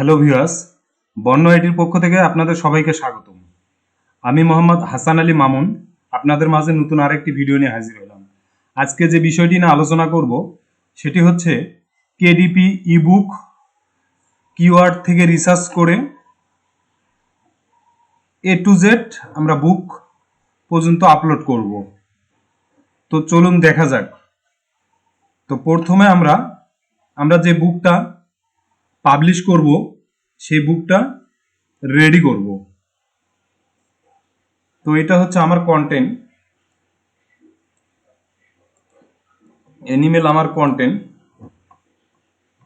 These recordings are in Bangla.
হ্যালো ভিউয়ার্স, বর্ণ আইডির পক্ষ থেকে আপনাদের সবাইকে স্বাগতম। আমি মোহাম্মদ হাসান আলী মামুন আপনাদের মাঝে নতুন আরেকটি ভিডিও নিয়ে হাজির হলাম। আজকে যে বিষয়টি নিয়ে আলোচনা করব সেটি হচ্ছে কেডিপি ইবুক কিওয়ার্ড থেকে রিসার্চ করে A to Z আমরা বুক পর্যন্ত আপলোড করব। তো চলুন দেখা যাক। তো প্রথমে আমরা যে বুকটা পাবলিশ করব সেই বুকটা রেডি করব। তো এটা হচ্ছে আমার কন্টেন্ট, অ্যানিমেল আমার কন্টেন্ট।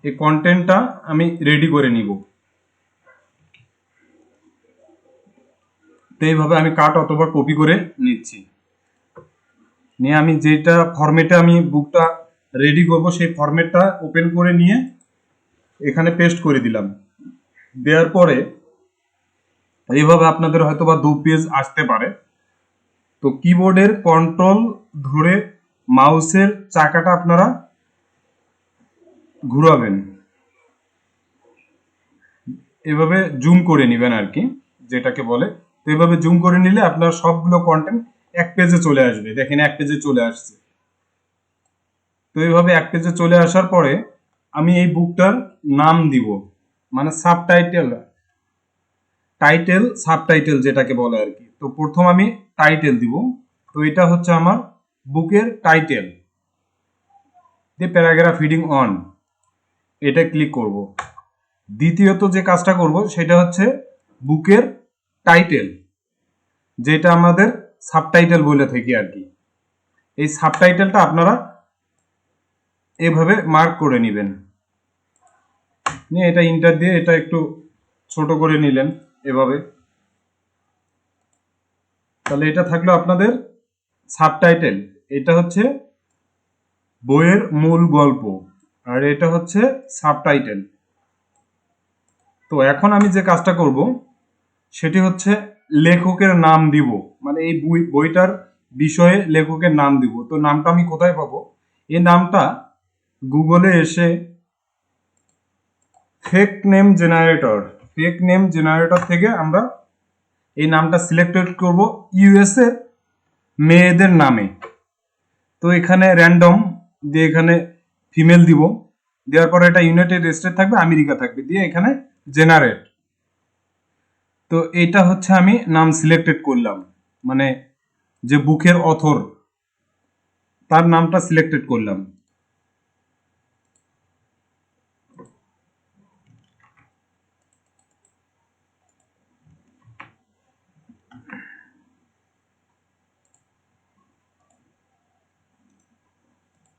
এই কন্টেন্টটা আমি রেডি করে নিব। তো এইভাবে আমি কাট অথবা কপি করে নিচ্ছি, নিয়ে আমি যেটা ফরম্যাটে আমি বুকটা রেডি করব সেই ফরম্যাটটা ওপেন করে নিয়ে এখানে পেস্ট করে দিলাম। দেওয়ার পরে এইভাবে আপনাদের হয়তো বা 2 পেজ আসতে পারে। তো কিবোর্ডের কন্ট্রোল ধরে মাউসের চাকাটা আপনারা ঘুরাবেন, এভাবে জুম করে নেবেন আর কি, যেটাকে বলে। তো এভাবে জুম করে নিলে আপনার সবগুলো কন্টেন্ট এক পেজে চলে আসবে। দেখেন এক পেজে চলে আসছে। তো এইভাবে এক পেজে চলে আসার পরে আমি এই বুকটার নাম দিব, মানে সাবটাইটেল, সাবটাইটেল যেটাকে বলে আর কি। তো প্রথম আমি টাইটেল দিব। তো এটা হচ্ছে আমার বুকের title, the paragraph hiding on, এটা ক্লিক করব। দ্বিতীয়ত যে কাজটা করব সেটা হচ্ছে বুকের টাইটেল, যেটা আমাদের সাবটাইটেল বলে থাকি আর কি। এই সাবটাইটেলটা আপনারা এভাবে মার্ক করে নেবেন, নিয়ে এটা ইন্টার দিয়ে এটা একটু ছোট করে নিলেন এভাবে। তাহলে এটা থাকলো আপনাদের সাবটাইটেল। এটা হচ্ছে বইয়ের মূল গল্প, আর এটা হচ্ছে সাবটাইটেল। তো এখন আমি যে কাজটা করব সেটি হচ্ছে লেখকের নাম দিব, মানে এই বইটার বিষয়ে লেখকের নাম দিব। তো নামটা আমি কোথায় পাবো? এই নামটা গুগলে এসে ফেক নেম জেনারেটর থেকে আমরা এই নামটা সিলেক্টেড করব ইউএস এর মেয়েদের নামে। তো এখানে র্যান্ডম দিয়ে এখানে ফিমেল দিব, দেওয়ার পরে এটা ইউনাইটেড স্টেট থাকবে, আমেরিকা থাকবে, দিয়ে এখানে জেনারেট। তো এটা হচ্ছে আমি নাম সিলেক্টেড করলাম, মানে যে বুকের অথর তার নামটা সিলেক্টেড করলাম।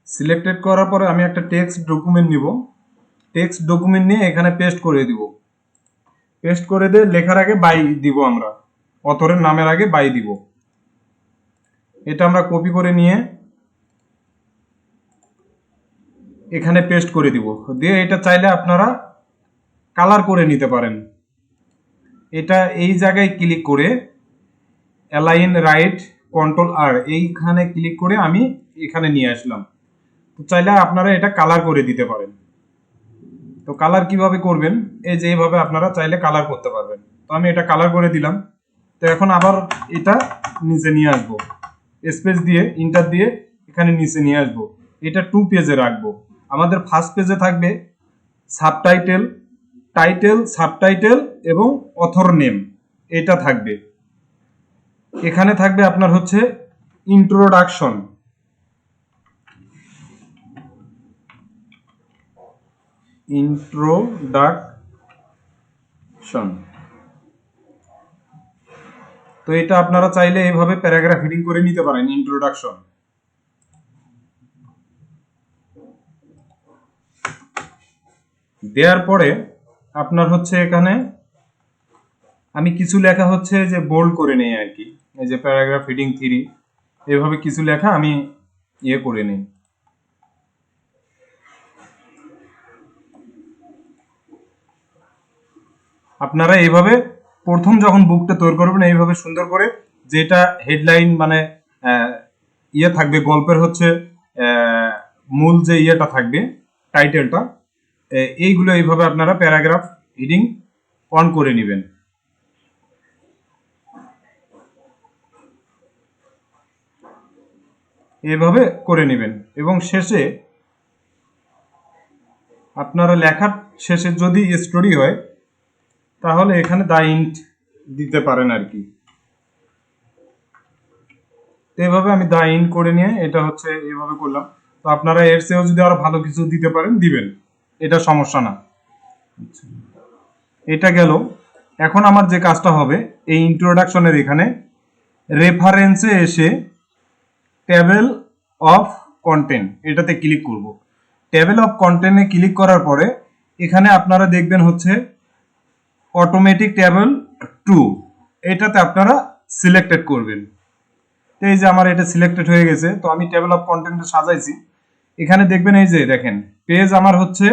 সিলেক্টেড করার পরে আমি একটা টেক্সট ডকুমেন্ট নিব। টেক্সট ডকুমেন্ট নিয়ে এখানে পেস্ট করে দিব। পেস্ট করে দিয়ে লেখার আগে বাই দিব, আমরা অথরের নামের আগে বাই দিব। এটা আমরা কপি করে নিয়ে এখানে পেস্ট করে দিব। দিয়ে এটা চাইলে আপনারা কালার করে নিতে পারেন। এটা এই জায়গায় ক্লিক করে অ্যালাইন রাইট কন্ট্রোল আর এইখানে ক্লিক করে আমি এখানে নিয়ে আসলাম। তো চাইলে আপনারা এটা কালার করে দিতে পারেন। তো কালার কিভাবে করবেন? এই যে এইভাবে আপনারা চাইলে কালার করতে পারবেন। তো আমি এটা কালার করে দিলাম। তো এখন আবার এটা নিচে নিয়ে আসবো, স্পেস দিয়ে ইন্টার দিয়ে এখানে নিচে নিয়ে আসবো। এটা 2 পেজে রাখবো। আমাদের ফার্স্ট পেজে থাকবে সাবটাইটেল, টাইটেল, সাবটাইটেল এবং অথর নেম, এটা থাকবে। এখানে থাকবে আপনার হচ্ছে ইন্ট্রোডাকশন, তো এটা আপনারা চাইলে এইভাবে প্যারাগ্রাফ হিডিং করে নিতে পারেন, ইন্ট্রোডাকশন। দেওয়ার পরে আপনার হচ্ছে এখানে আমি কিছু লেখা হচ্ছে যে বোল্ড করে নেই আর কি, এই যে প্যারাগ্রাফ হিডিং 3, এভাবে কিছু লেখা আমি ইয়ে করে নেই। আপনারা এইভাবে প্রথম যখন বুকটা তৈরি করবেন এইভাবে সুন্দর করে, যেটা হেডলাইন মানে ইয়ে থাকবে গল্পের হচ্ছে মূল যে ইয়েটা থাকবে টাইটেলটা, এইগুলো এইভাবে আপনারা প্যারাগ্রাফ হেডিং অন করে নেবেন। এভাবে করে নেবেন এবং শেষে আপনারা লেখার শেষে যদি স্টোরি হয় তাহলে এখানে দ্য ইন্ট দিতে পারেন আর কি। তো এভাবে আমি দ্য ইন্ট করে নিয়ে এটা হচ্ছে এভাবে করলাম। তো আপনারা এর চেয়েও যদি আরো ভালো কিছু দিতে পারেন দিবেন, এটা সমস্যা না। এটা গেল। এখন আমার যে কাজটা হবে এই ইন্ট্রোডাকশনের এখানে রেফারেন্সে এসে টেবিল অফ কন্টেন্ট এটাতে ক্লিক করব। টেবিল অফ কন্টেন্টে ক্লিক করার পরে এখানে আপনারা দেখবেন হচ্ছে অটোমেটিক টেবিল 2, এটাতে আপনারা সিলেক্টেড করবেন। তো এই যে আমার এটা সিলেক্টেড হয়ে গেছে। তো আমি টেবিল অফ কন্টেন্টে সাজাইছি। এখানে দেখবেন এই যে দেখেন পেজ আমার হচ্ছে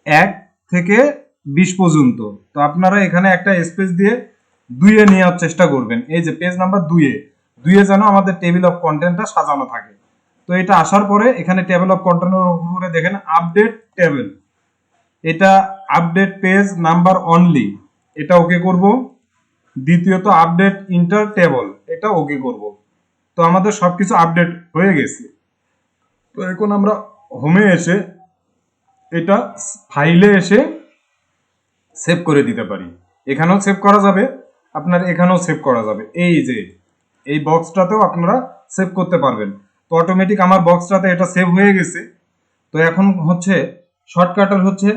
1 থেকে 20 পর্যন্ত। তো আপনারা এখানে একটা স্পেস দিয়ে 2-এ নেওয়ার চেষ্টা করবেন। এই যে পেজ নাম্বার 2-এ যেন আমাদের টেবিল অফ কন্টেন্টটা সাজানো থাকে। তো এটা আসার পরে এখানে টেবিল অফ কন্টেন্টের উপরে দেখেন আপডেট টেবিল, এটা আপডেট পেজ নাম্বার অনলি, এটা ওকে করব। দ্বিতীয়ত আপডেট ইন্টার টেবল, এটা ওকে করব। তো আমাদের সবকিছু আপডেট হয়ে গেছে। তো এখন আমরা হোমে এসে এটা ফাইলে এসে সেভ করে দিতে পারি। এখানেও সেভ করা যাবে, আপনার এখানেও সেভ করা যাবে। এই যে এই বক্সটাতেও আপনারা সেভ করতে পারবেন। তো অটোমেটিক আমার বক্সটাতে এটা সেভ হয়ে গেছে। তো এখন হচ্ছে শর্টকাটার হচ্ছে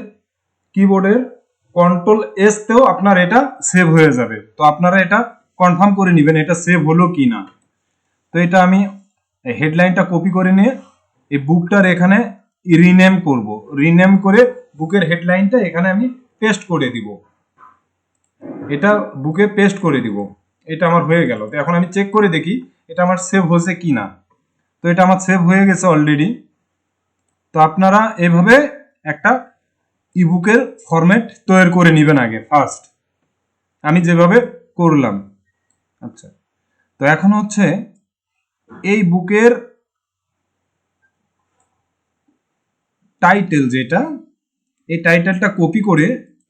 কিবোর্ডের কন্ট্রোল এস তেও আপনার এটা সেভ হয়ে যাবে। তো আপনারা এটা কনফার্ম করে নেবেন এটা সেভ হলো কি না। তো এটা আমি হেডলাইনটা কপি করে নিয়ে এই বুকটার এখানে রিনেম করব। রিনেম করে বুকের হেডলাইনটা এখানে আমি পেস্ট করে দিব। এটা বুকে পেস্ট করে দিব। এটা আমার হয়ে গেল। তো এখন আমি চেক করে দেখি এটা আমার সেভ হয়েছে কি না। তো এটা আমার সেভ হয়ে গেছে অলরেডি। তো আপনারা এভাবে একটা ইবুকের ফরম্যাট তৈরি করে নেবেন আগে ফার্স্ট, আমি যেভাবে করলাম। আচ্ছা, তো এখন হচ্ছে এই বুকের টাইটেল যেটা, এই টাইটেলটা কপি করে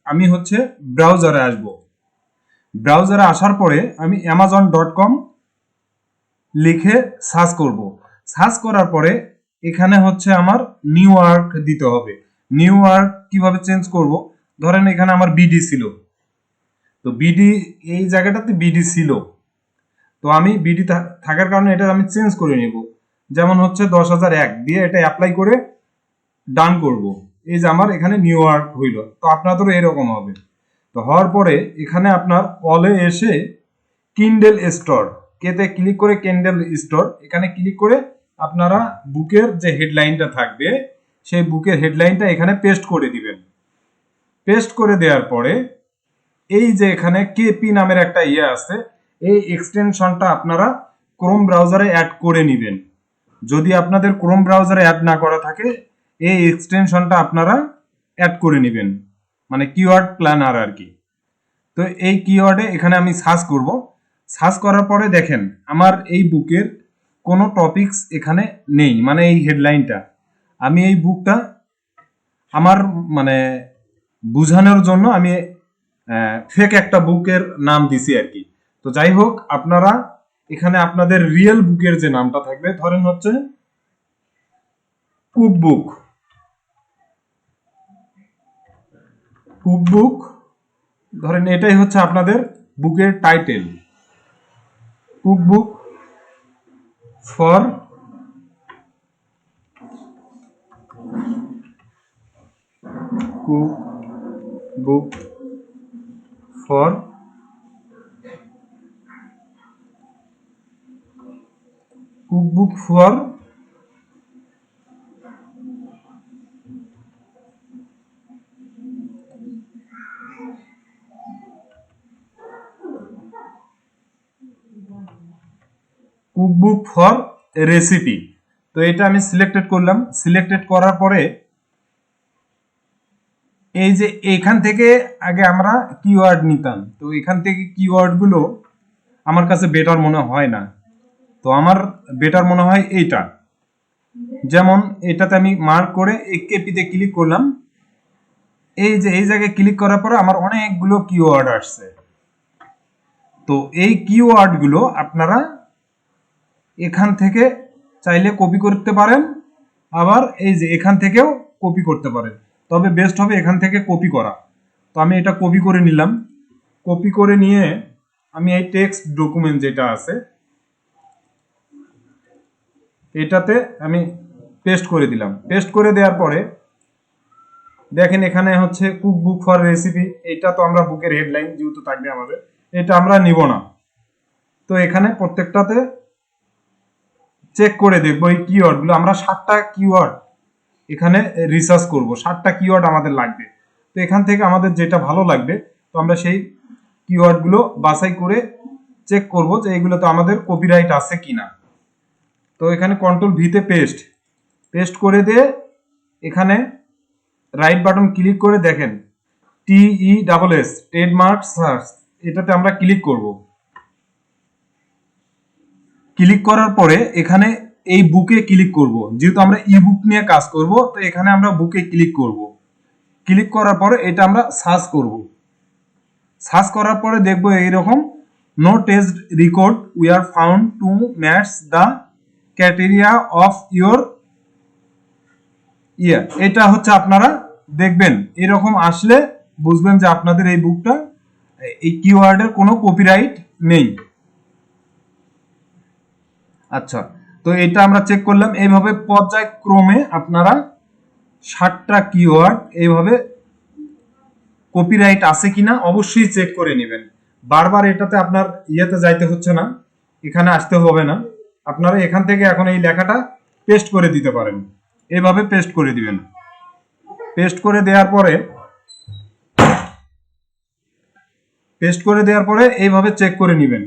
আমি হচ্ছে ব্রাউজারে আসব। ব্রাউজারে আসার পরে আমি amazon.com লিখে সার্চ করব। সার্চ করার পরে এখানে হচ্ছে আমার নিউ ওয়ার্ক দিতে হবে। নিউ ওয়ার্ক কিভাবে চেঞ্জ করব, ধরেন এখানে আমার বিডি ছিল, তো বিডি এই জায়গাটাতে বিডি ছিল, তো আমি বিডি থাকার কারণে এটা আমি চেঞ্জ করে নিব। যেমন হচ্ছে 10,001 দিয়ে এটা অ্যাপ্লাই করে ডান করব। এই যে আমার এখানে নিউ ওয়ার্ক হইল। তো আপনাদেরও এরকম হবে। তো হওয়ার পরে এখানে আপনার অলে এসে কিন্ডেল স্টোর কেতে ক্লিক করে কিন্ডেল স্টোর এখানে ক্লিক করে আপনারা বুকের যে হেডলাইনটা থাকবে সেই বুকের হেডলাইনটা এখানে পেস্ট করে দিবেন। পেস্ট করে দেওয়ার পরে এই যে এখানে কেপি নামের একটা ইয়ে আছে, এই এক্সটেনশনটা আপনারা ক্রোম ব্রাউজারে অ্যাড করে নেবেন। যদি আপনাদের ক্রোম ব্রাউজারে অ্যাড না করা থাকে এই এক্সটেনশনটা আপনারা অ্যাড করে নেবেন, মানে কিওয়ার্ড প্ল্যানার আর কি। তো এই কিওয়ার্ডে এখানে আমি সার্চ করব। সার্চ করার পরে দেখেন আমার এই বুকের কোনো টপিকস এখানে নেই, মানে এই হেডলাইনটা আমি এই বুকটা আমার মানে বুঝানোর জন্য আমি ফেক একটা বুকের নাম দিছি আর কি। তো যাই হোক আপনারা এখানে আপনাদের রিয়েল বুকের যে নামটা থাকবে, ধরেন হচ্ছে কুকবুক, কুকবুক ধরেন এটাই হচ্ছে আপনাদের বুকের title, cookbook for cookbook for cookbook for cookbook for recipe. তো এটা আমি সিলেক্টেড করলাম। সিলেক্টেড করার পরে এই যে এখান থেকে আগে আমরা কিওয়ার্ড নিতাম, তো এখান থেকে কিওয়ার্ডগুলো আমার কাছে বেটার মনে হয় না। তো আমার বেটার মনে হয় এইটা। যেমন এটাতে আমি মার্ক করে এই কেপিতে ক্লিক করলাম। এই যে এই জায়গায় ক্লিক করার পরে আমার অনেকগুলো কিওয়ার্ড আসছে। তো এই কিওয়ার্ডগুলো আপনারা এখান থেকে চাইলে কপি করতে পারেন, আবার এই যে এখান থেকেও কপি করতে পারেন, তবে বেস্ট হবে এখান থেকে কপি করা। তো আমি এটা কপি করে নিলাম। কপি করে নিয়ে আমি এই টেক্সট ডকুমেন্ট যেটা আছে এটাতে আমি পেস্ট করে দিলাম। পেস্ট করে দেওয়ার পরে দেখেন এখানে হচ্ছে কুক বুক ফর রেসিপি, এটা তো আমরা বুকের হেডলাইন যেহেতু থাকবে আমাদের, এটা আমরা নিব না। তো এখানে প্রত্যেকটাতে চেক করে দেখবো এই কিওয়ার্ডগুলো, আমরা 7টা কিওয়ার্ড এখানে রিসার্চ করব, 7টা কিওয়ার্ড আমাদের লাগবে। তো এখান থেকে আমাদের যেটা ভালো লাগবে তো আমরা সেই কিওয়ার্ডগুলো বাছাই করে চেক করব যে এগুলো তো আমাদের কপিরাইট আছে কিনা। তো এখানে কন্ট্রোল ভিতে পেস্ট করে দিয়ে এখানে রাইট বাটন ক্লিক করে দেখেন TESS ট্রেডমার্ক সার্চ, এটাতে আমরা ক্লিক করব। ক্লিক করার পরে এখানে এই বুকে ক্লিক করব, যেহেতু আমরা ইবুক নিয়ে কাজ করব তো এখানে আমরা বুকে ক্লিক করব। ক্লিক করার পরে এটা আমরা সার্চ করব। সার্চ করার পরে দেখবো এইরকম no test record we are found to match the criteria of your year. এটা হচ্ছে আপনারা দেখবেন এরকম আসলে বুঝবেন যে আপনাদের এই বুকটা এই কিওয়ার্ডের কোনো কপিরাইট নেই। আচ্ছা, তো এটা আমরা চেক করলাম। এইভাবে পর্যায়ক্রমে আপনারা 7টা কিওয়ার্ড এইভাবে কপিরাইট আছে কিনা অবশ্যই চেক করে নেবেন। বারবার এটাতে আপনার ইয়েতে যাইতে হচ্ছে না, এখানে আসতে হবে না, আপনারা এখান থেকে এখন এই লেখাটা পেস্ট করে দিতে পারেন। এভাবে পেস্ট করে দিবেন। পেস্ট করে দেওয়ার পরে এইভাবে চেক করে নেবেন।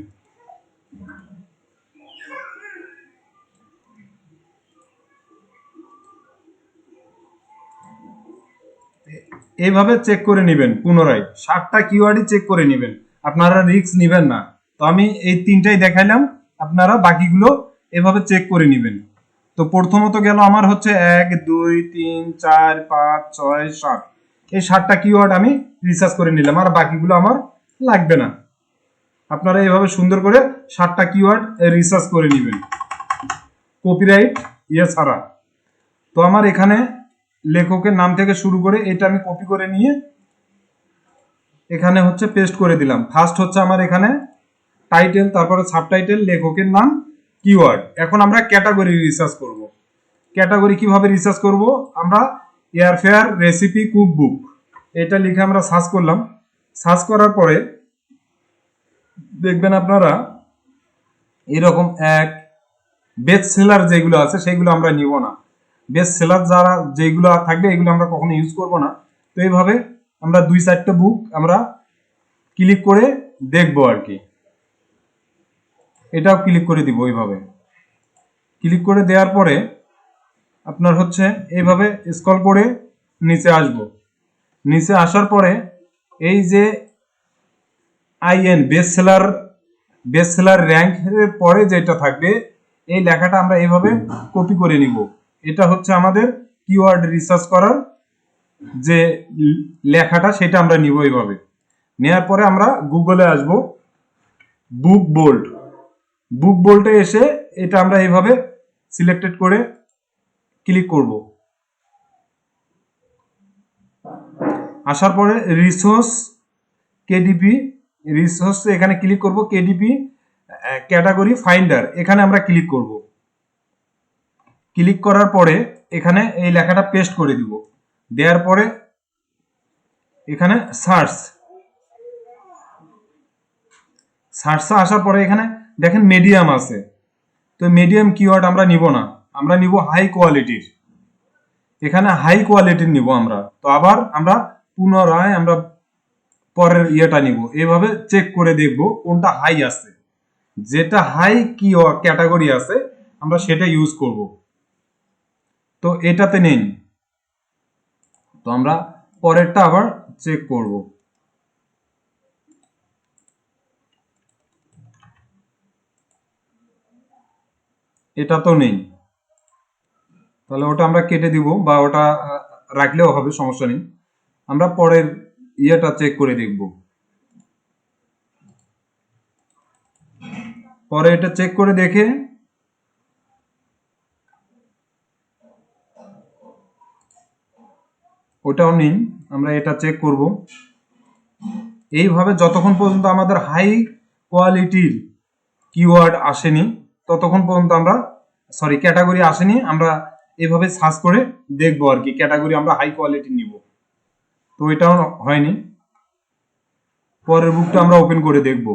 এইভাবে চেক করে নেবেন পুনরায় 7টা কিওয়ার্ডই চেক করে নেবেন, আপনারা রিস্ক নেবেন না। তো আমি এই 3টাই দেখাইলাম, আপনারা বাকিগুলো এভাবে চেক করে নেবেন। তো প্রথমত গেল আমার হচ্ছে 1 2 3 4 5 6 7, এই 7টা কিওয়ার্ড আমি রিসার্চ করে নিলাম, আর বাকিগুলো আমার লাগবে না। আপনারা এইভাবে সুন্দর করে 7টা কিওয়ার্ড রিসার্চ করে নেবেন কপিরাইট ইয়ে ছাড়া। তো আমার এখানে লেখকের নাম থেকে শুরু করে এটা আমি কপি করে নিয়ে এখানে হচ্ছে পেস্ট করে দিলাম। ফার্স্ট হচ্ছে আমার এখানে টাইটেল, তারপরে সাবটাইটেল, লেখকের নাম, কিওয়ার্ড। এখন আমরা ক্যাটাগরি রিসার্চ করব। ক্যাটাগরি কিভাবে রিসার্চ করব, আমরা এয়ারফেয়ার রেসিপি কুক বুক এটা লিখে আমরা সার্চ করলাম। সার্চ করার পরে দেখবেন আপনারা এরকম এক বেস্ট সেলার যেগুলো আছে সেগুলো আমরা নিব না। বেস্ট সেলার যারা যেগুলো থাকবে এগুলো আমরা কখনো ইউজ করব না। তো এইভাবে আমরা 2-4টা বুক আমরা ক্লিক করে দেখবো আর কি। এটাও ক্লিক করে দিব। এইভাবে ক্লিক করে দেওয়ার পরে আপনার হচ্ছে এইভাবে স্ক্রল করে নিচে আসব। নিচে আসার পরে এই যে বেস্ট সেলার র্যাঙ্কের পরে যেটা থাকবে এই লেখাটা আমরা এইভাবে কপি করে নিব। এটা হচ্ছে আমাদের কিওয়ার্ড রিসার্চ করার যে লেখাটা সেটা আমরা নিব। এইভাবে নেওয়ার পরে আমরা গুগলে আসব, বুক বোল্টে এসে এটা আমরা এইভাবে সিলেক্টেড করে ক্লিক করব। আসার পরে রিসোর্স এখানে ক্লিক করব, কেডিপি ক্যাটাগরি ফাইন্ডার এখানে আমরা ক্লিক করব। ক্লিক করার পরে এখানে এই লেখাটা পেস্ট করে দিব। দেওয়ার পরে এখানে সার্চ আসার পরে এখানে দেখেন মিডিয়াম আছে। তো মিডিয়াম কিওয়ার্ড আমরা নিব না, আমরা নিব হাই কোয়ালিটির। এখানে হাই কোয়ালিটির নিব আমরা। তো আবার আমরা পুনরায় আমরা পরের ইয়েটা নিব। এইভাবে চেক করে দেখব কোনটা হাই আছে, যেটা হাই কি ক্যাটাগরি আছে আমরা সেটা ইউজ করব। তো এটাতে নেই, তো আমরা পরেরটা আবার চেক করব। এটা তো নেই, তাহলে ওটা আমরা কেটে দিব বা ওটা রাখলেও হবে, সমস্যা নেই। আমরা পরের ইয়েটা চেক করে দেখব। পরে এটা চেক করে দেখে ওটাও নেই, আমরা এটা চেক করব। এইভাবে যতক্ষণ পর্যন্ত আমাদের হাই কোয়ালিটির কিওয়ার্ড আসেনি ততক্ষণ পর্যন্ত আমরা ক্যাটাগরি আসেনি, আমরা এইভাবে সার্চ করে দেখবো আর কি ক্যাটাগরি আমরা হাই কোয়ালিটি নিব। তো এটাও হয়নি, পরের বুকটা আমরা ওপেন করে দেখব।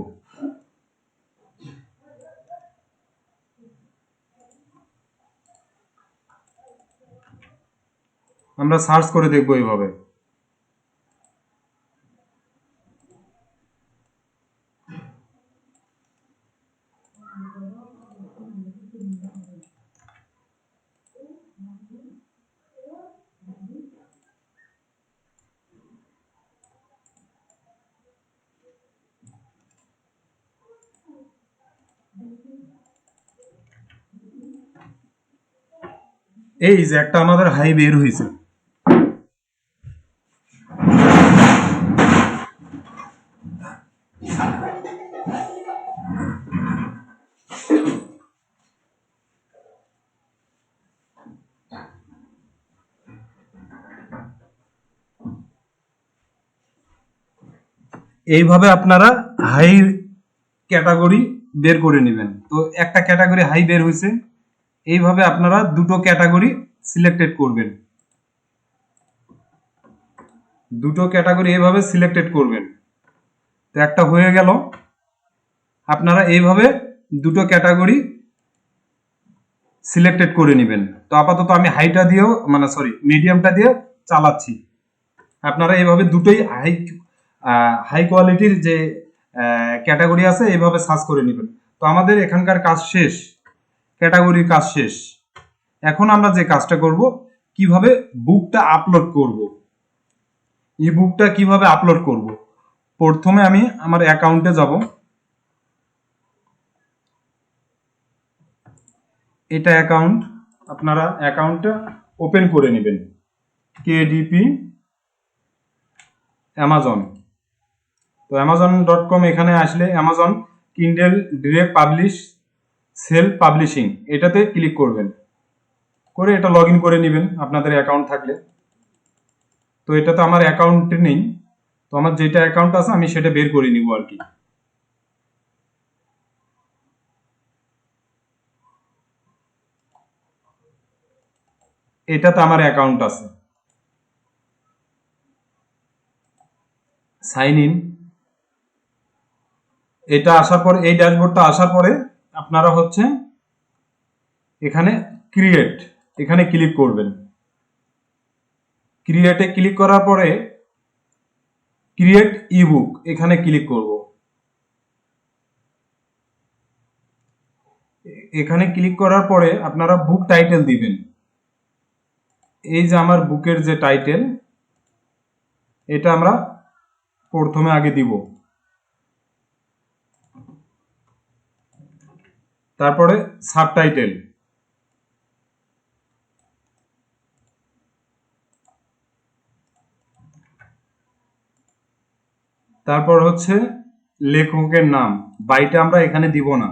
আমরা সার্চ করে দেখব এইভাবে। এই যে একটা আমাদের হাই বের হয়েছে। এইভাবে আপনারা হাই ক্যাটাগরি বের করে নেবেন। তো একটা ক্যাটাগরি হাই বের হয়েছে, এইভাবে আপনারা দুটো ক্যাটাগরি সিলেক্টেড করবেন। দুটো ক্যাটাগরি এইভাবে সিলেক্টেড করবেন। তো একটা হয়ে গেল। আপনারা এইভাবে দুটো ক্যাটাগরি সিলেক্টেড করে নেবেন। তো আপাতত আমি হাইটা দিয়েও মিডিয়ামটা দিয়ে চালাচ্ছি। আপনারা এইভাবে দুটোই হাই কোয়ালিটির যে ক্যাটাগরি আছে এইভাবে সার্চ করে নেবেন। তো আমাদের এখানকার কাজ শেষ, ক্যাটাগরির কাজ শেষ। এখন আমরা যে কাজটা করব, কিভাবে বুকটা আপলোড করব, ই বুকটা কিভাবে আপলোড করব। প্রথমে আমি আমার অ্যাকাউন্টে যাব। এটা অ্যাকাউন্ট, আপনারা অ্যাকাউন্টটা ওপেন করে নেবেন। KDP Amazon. তো amazon.com এখানে আসলে Amazon Kindle direct publish self publishing এটাতে ক্লিক করবেন, করে এটা লগ ইন করে নেবেন আপনাদের অ্যাকাউন্ট থাকলে। তো এটা তো আমার অ্যাকাউন্টে নেই, তো আমার যেটা অ্যাকাউন্ট আছে আমি সেটা বের করে নিব আর কি। এটাতে আমার অ্যাকাউন্ট আছে। সাইন ইন, এটা আসার পরে, এই ড্যাশবোর্ডটা আসার পরে আপনারা হচ্ছে এখানে ক্রিয়েট, এখানে ক্লিক করবেন। ক্রিয়েটে ক্লিক করার পরে ক্রিয়েট ইবুক এখানে ক্লিক করব। এখানে ক্লিক করার পরে আপনারা বুক টাইটেল দিবেন। এই যে আমার বুকের যে টাইটেল, এটা আমরা প্রথমে আগে দিব। তারপরে সাবটাইটেল, তারপর হচ্ছে লেখকের নাম। বাইটা আমরা এখানে দিব না,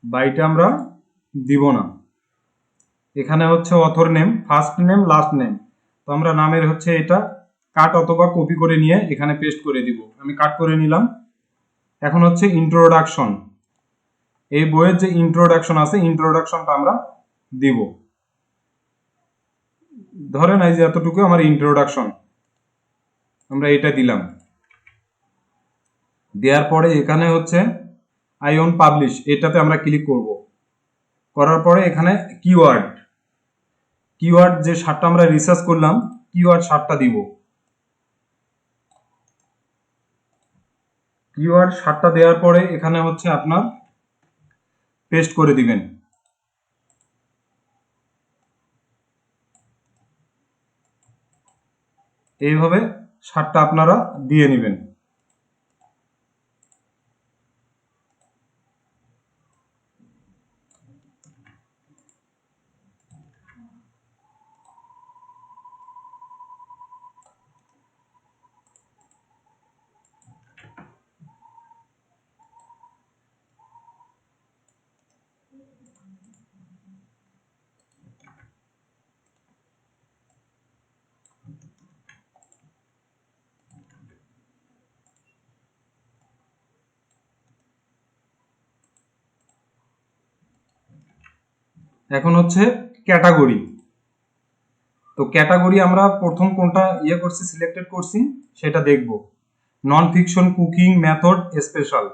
বাইটা আমরা দিব না। এখানে হচ্ছে author name, first name, last name. তো আমরা নামের হচ্ছে এটা কাট অথবা কপি করে নিয়ে এখানে পেস্ট করে দিব। আমি কাট করে নিলাম। এখন হচ্ছে ইন্ট্রোডাকশন, এই বইয়ের যে ইন্ট্রোডাকশন আছে ইন্ট্রোডাকশনটা আমরা দিব। ধরেন এই যে এতটুকু আমার ইন্ট্রোডাকশন, আমরা এটা দিলাম। দেওয়ার পরে এখানে হচ্ছে আই ওন পাবলিশ, এটাতে আমরা ক্লিক করব। করার পরে এখানে কিওয়ার্ড, কিওয়ার্ড যে 7টা আমরা রিসার্চ করলাম, কিওয়ার্ড 7টা দিব। কিওয়ার্ড 7টা দেওয়ার পরে এখানে হচ্ছে আপনার পেস্ট করে দিবেন। এইভাবে 7টা আপনারা দিয়ে নেবেন। এখন হচ্ছে ক্যাটাগরি। তো ক্যাটাগরি আমরা প্রথম কোনটা করছি, সিলেক্টেড করছি, সেটা দেখব। Non fiction, cooking, method, special.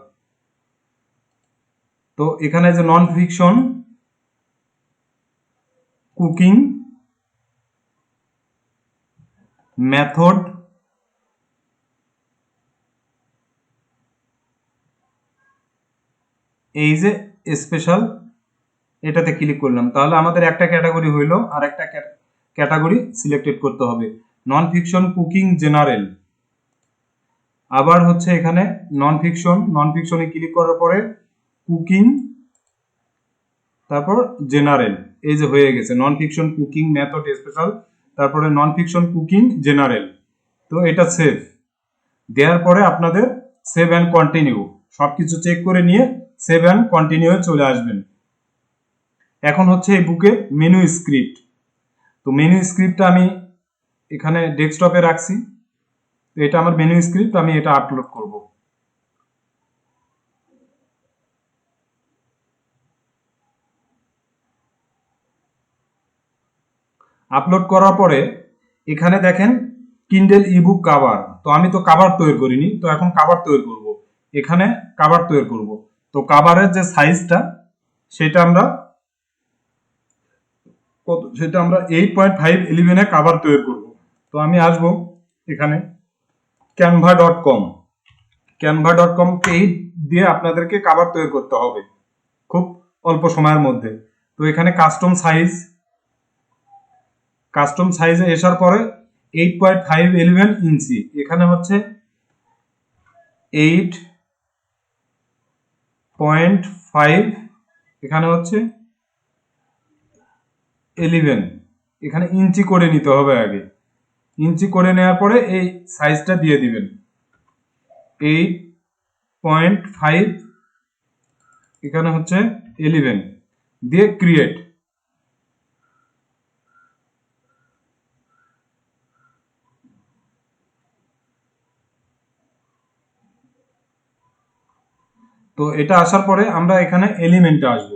তো এখানে যে নন ফিকশন, কুকিং, মেথড, এই যে স্পেশাল, এটাতে ক্লিক করলাম। তাহলে আমাদের একটা ক্যাটাগরি হইলো, আর একটা ক্যাটাগরি সিলেক্টেড করতে হবে। Non fiction, cooking, general. আবার হচ্ছে এখানে নন ফিকশনে ক্লিক করার পরে কুকিং, তারপর জেনারেল। এই যে হয়ে গেছে non fiction, cooking, method, special, তারপরে নন ফিকশন, কুকিং, জেনারেল। তো এটা সেভ দেওয়ার পরে আপনাদের সেভ অ্যান্ড কন্টিনিউ, সবকিছু চেক করে নিয়ে সেভ অ্যান্ড কন্টিনিউ চলে আসবেন। এখন হচ্ছে এই বুকে মেনু স্ক্রিপ্ট। তো মেনু স্ক্রিপ্টটা আমি এখানে ডেস্কটপে রাখছি। তো এটা আমার মেনু স্ক্রিপ্ট, আমি এটা আপলোড করব। আপলোড করার পরে এখানে দেখেন কিন্ডেল ইবুক কাভার। তো আমি তো কাভার তৈরি করিনি, তো এখন কাভার তৈরি করব। এখানে কাভার তৈরি করব। তো কাভারের যে সাইজটা, সেটা আমরা সেটা আমরা 8.511 কাভার তৈরি করব। তো আমি আসব এখানে canva.com, canva.com পেজ দিয়ে আপনাদেরকে কাভার তৈরি করতে হবে খুব অল্প সময়ের মধ্যে। তো এখানে কাস্টম সাইজে আসার পরে 8.511 ইঞ্চি, এখানে হচ্ছে 8.5, এখানে হচ্ছে 11, এখানে ইঞ্চি করে নিতে হবে আগে। ইঞ্চি করে নেওয়ার পরে এই সাইজটা দিয়ে দিবেন 8.5, এখানে হচ্ছে 11 দিয়ে ক্রিয়েট। তো এটা আসার পরে আমরা এখানে এলিমেন্টে আসব।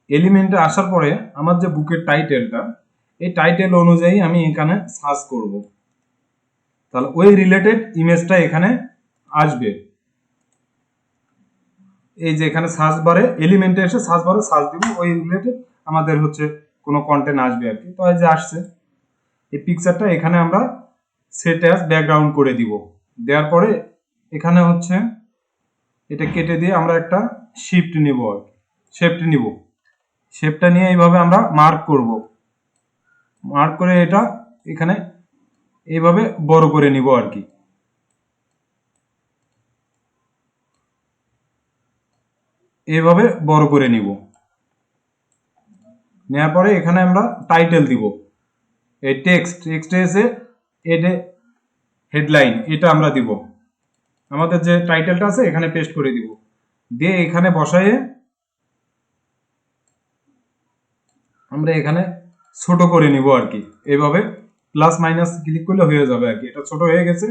এলিমেন্টে আসার পরে আমার যে বুকের টাইটেলটা, এই টাইটেল অনুযায়ী আমি এখানে সার্চ করব। তাহলে ওই রিলেটেড ইমেজটা এখানে আসবে। এই যে এখানে সার্চ বারে এলিমেন্টে এসে সার্চ বারে সার্চ দিব, ওই রিলেটেড আমাদের হচ্ছে কোনো কন্টেন্ট আসবে আর কি। তো এই যে আসছে, এই পিকচারটা এখানে আমরা সেট অ্যাজ ব্যাকগ্রাউন্ড করে দিব। দেওয়ার পরে এখানে হচ্ছে এটা কেটে দিয়ে আমরা একটা শিফট নিব আর কি, শেপটা নিয়ে এইভাবে আমরা মার্ক করব। মার্ক করে এটা এখানে এইভাবে বড় করে নিব আর কি। এইভাবে বড় করে নিব। নেওয়ার পরে এখানে আমরা টাইটেল দিব। এই টেক্সটে এসে এডে হেডলাইন, এটা আমরা দিব। আমাদের যে টাইটেলটা আছে এখানে পেস্ট করে দিব, দিয়ে এখানে বসায়ে আমরা এখানে ছোট করে নিব আর কি। এইভাবে প্লাস মাইনাস ক্লিক করলে হয়ে যাবে আর কি। এটা ছোট হয়ে গেছে,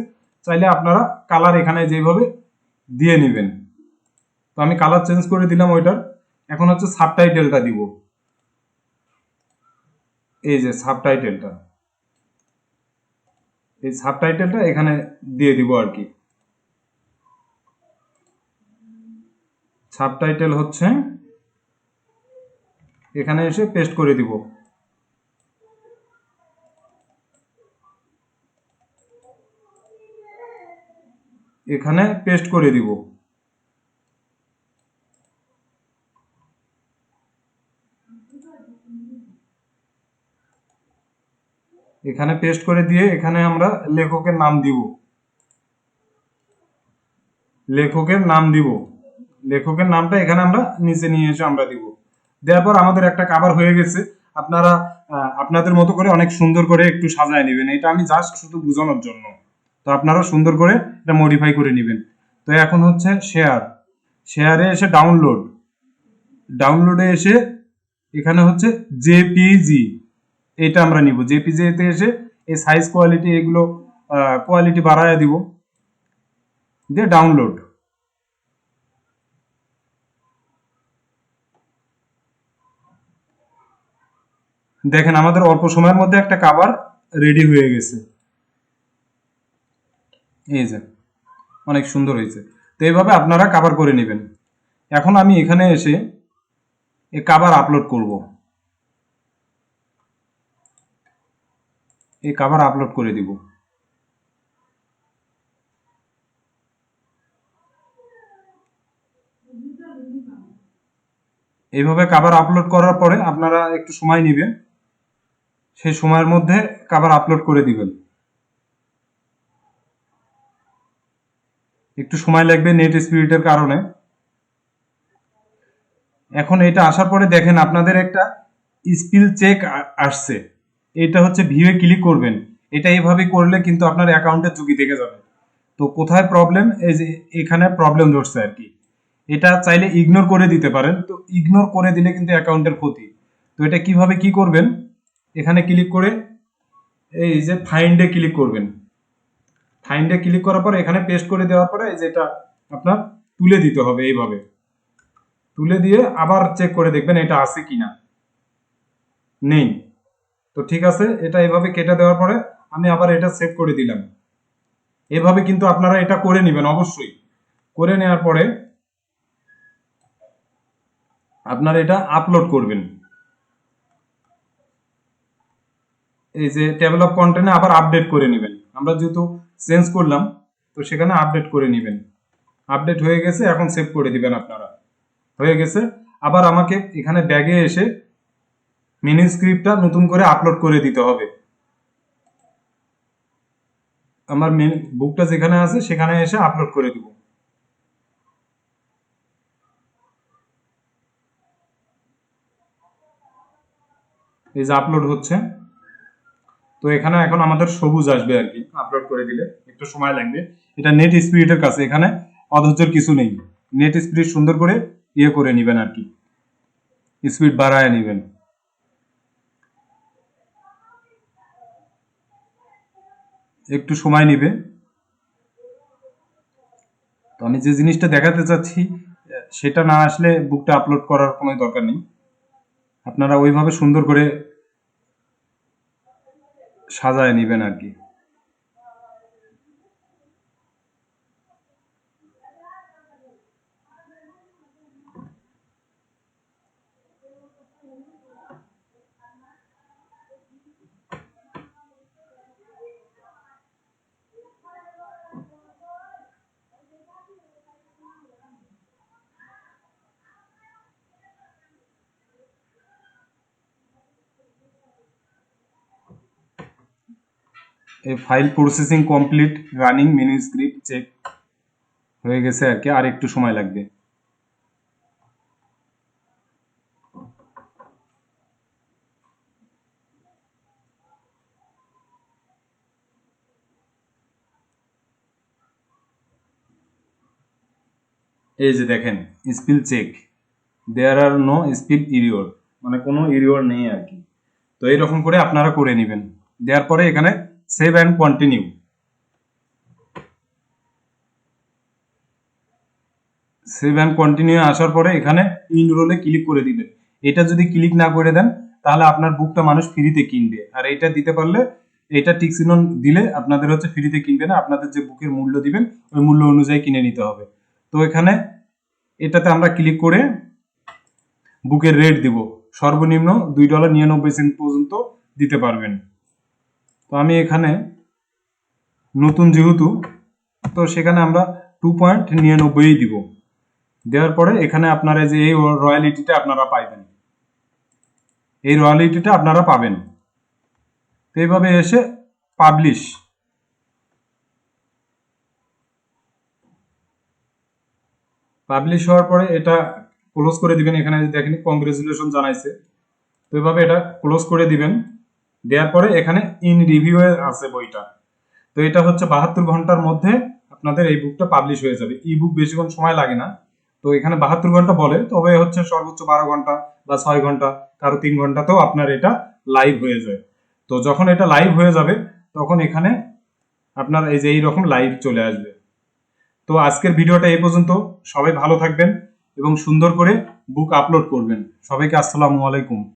চাইলে আপনারা কালার এখানে যেভাবে দিয়ে নেবেন। তো আমি কালার চেঞ্জ করে দিলাম ওইটার। এখন হচ্ছে সাবটাইটেলটা দিব। এই যে সাবটাইটেলটা, এই সাবটাইটেলটা এখানে দিয়ে দিব আর কি। সাবটাইটেল হচ্ছে এখানে এসে পেস্ট করে দিব। এখানে পেস্ট করে দিব। এখানে পেস্ট করে দিয়ে এখানে আমরা লেখকের নাম দিব। লেখকের নাম দিব, লেখকের নামটা এখানে আমরা নিচে নিয়ে এসে আমরা দিব। দেওয়ার পর আমাদের একটা কভার হয়ে গেছে। আপনারা আপনাদের মতো করে অনেক সুন্দর করে একটু সাজায় নেবেন। এটা আমি জাস্ট শুধু বোঝানোর জন্য। তো আপনারা সুন্দর করে এটা মডিফাই করে নেবেন। তো এখন হচ্ছে শেয়ারে এসে ডাউনলোডে এসে এখানে হচ্ছে জেপিজি, এটা আমরা নিব। জেপিজি তে এসে এই সাইজ, কোয়ালিটি, এগুলো কোয়ালিটি বাড়ায় দিব, দিয়ে ডাউনলোড। দেখেন আমাদের অল্প সময়ের মধ্যে একটা কভার রেডি হয়ে গেছে। এই যে অনেক সুন্দর হয়েছে। তো এইভাবে আপনারা কভার করে নেবেন। এখন আমি এখানে এসে এই কভার আপলোড করব। এই কভার আপলোড করে দিব। এইভাবে কভার আপলোড করার পরে আপনারা একটু সময় নেবেন, সেই সময়ের মধ্যে কভার আপলোড করে দিবেন। একটু সময় লাগবে নেট স্পিডের কারণে। এখন এটা আসার পরে দেখেন আপনাদের একটা স্পিল চেক আসছে। এটা হচ্ছে ভিউয়ে ক্লিক করবেন। এটা এইভাবে করলে কিন্তু আপনার অ্যাকাউন্টের ঝুঁকি থেকে যাবে। তো কোথায় প্রবলেম, এই যে এখানে প্রবলেম ধরছে আর কি। এটা চাইলে ইগনোর করে দিতে পারেন। তো ইগনোর করে দিলে কিন্তু অ্যাকাউন্টের ক্ষতি। তো এটা কিভাবে কি করবেন, এখানে ক্লিক করে এই যে ফাইন্ডে ক্লিক করবেন। ফাইন্ডে ক্লিক করার পরে এখানে পেস্ট করে দেওয়ার পরে এই যে এটা আপনার তুলে দিতে হবে। এইভাবে তুলে দিয়ে আবার চেক করে দেখবেন এটা আছে কিনা। নেই, তো ঠিক আছে। এটা এভাবে কেটে দেওয়ার পরে আমি আবার এটা সেভ করে দিলাম। এভাবে কিন্তু আপনারা এটা করে নেবেন অবশ্যই। করে নেওয়ার পরে আপনারা এটা আপলোড করবেন। এই যে টেবিল অফ কন্টেন্টে আবার আপডেট করে নেবেন। আমরা যেহেতু চেঞ্জ করলাম, তো সেখানে আপডেট করে নেবেন। আপডেট হয়ে গেছে, এখন সেভ করে দিবেন আপনারা। হয়ে গেছে। আবার আমাকে এখানে ব্যাগে এসে মিনি স্ক্রিপ্টটা নতুন করে আপলোড করে দিতে হবে। আমার বুকটা যেখানে আছে সেখানে এসে আপলোড করে দিব। এই যে আপলোড হচ্ছে। তো এখানে এখন আমাদের সবুজ আসবে আর কি, আপলোড করে দিলে একটু সময় লাগবে। এটা নেট স্পিডের কাছে, এখানে অধৈর্যের কিছু নেই। নেট স্পিড সুন্দর করে ইয়ে করে নেবেন আর কি, স্পিড বাড়ায় নেবেন। একটু সময় নিবে। তো আমি যে জিনিসটা দেখাতে চাচ্ছি সেটা না আসলে বুকটা আপলোড করার কোনো দরকার নেই। আপনারা ওইভাবে সুন্দর করে সাজায় নেবেন আর কি। এই file processing complete, running menu script check হয়ে গেছে আর কি, আর একটু সময় লাগবে। এই যে দেখেন স্পিল চেক, দেয়ার আর নো স্পিল ইরিওর, মানে কোনো ইরিওর নেই আর কি। তো এইরকম করে আপনারা করে নেবেন। দেওয়ার পরে এখানে save and continue, save and continue আসার পরে এখানে ইনরোলে ক্লিক করে দিবেন। এটা যদি ক্লিক না করে দেন তাহলে আপনার বুকটা মানুষ ফ্রিতে কিনবে, আর এটা দিতে পারলে, এটা টিক চিহ্ন দিলে আপনাদের হচ্ছে ফ্রিতে কিনবে না, আপনাদের যে বুকের মূল্য দিবেন ওই মূল্য অনুযায়ী কিনে নিতে হবে। তো এখানে এটাতে আমরা ক্লিক করে বুকের রেট দিব, সর্বনিম্ন $2.99 পর্যন্ত দিতে পারবেন। তো আমি এখানে নতুন যেহেতু, তো সেখানে আমরা 2.99 দিব। দেওয়ার পরে এখানে আপনারা যে এই রয়্যালিটিটা আপনারা পাইবেন, এই রয়্যালিটিটা আপনারা পাবেন। তো এইভাবে এসে পাবলিশ, পাবলিশ হওয়ার পরে এটা ক্লোজ করে দিবেন। এখানে দেখেন কংগ্রেচুলেশন জানাইছে। তো এইভাবে এটা ক্লোজ করে দিবেন। দেওয়ার পরে এখানে ইন রিভিউ আছে বইটা। তো এটা হচ্ছে 72 ঘন্টার মধ্যে আপনাদের এই বুকটা পাবলিশ হয়ে যাবে। ই বুক বেশিক্ষণ সময় লাগে না। তো এখানে 72 ঘন্টা বলে, তবে হচ্ছে সর্বোচ্চ 12 ঘন্টা বা 6 ঘন্টা, কারো 3 ঘন্টাতেও আপনার এটা লাইভ হয়ে যায়। তো যখন এটা লাইভ হয়ে যাবে তখন এখানে আপনার এই যে এইরকম লাইভ চলে আসবে। তো আজকের ভিডিওটা এই পর্যন্ত। সবাই ভালো থাকবেন এবং সুন্দর করে বুক আপলোড করবেন। সবাইকে আসসালামু আলাইকুম।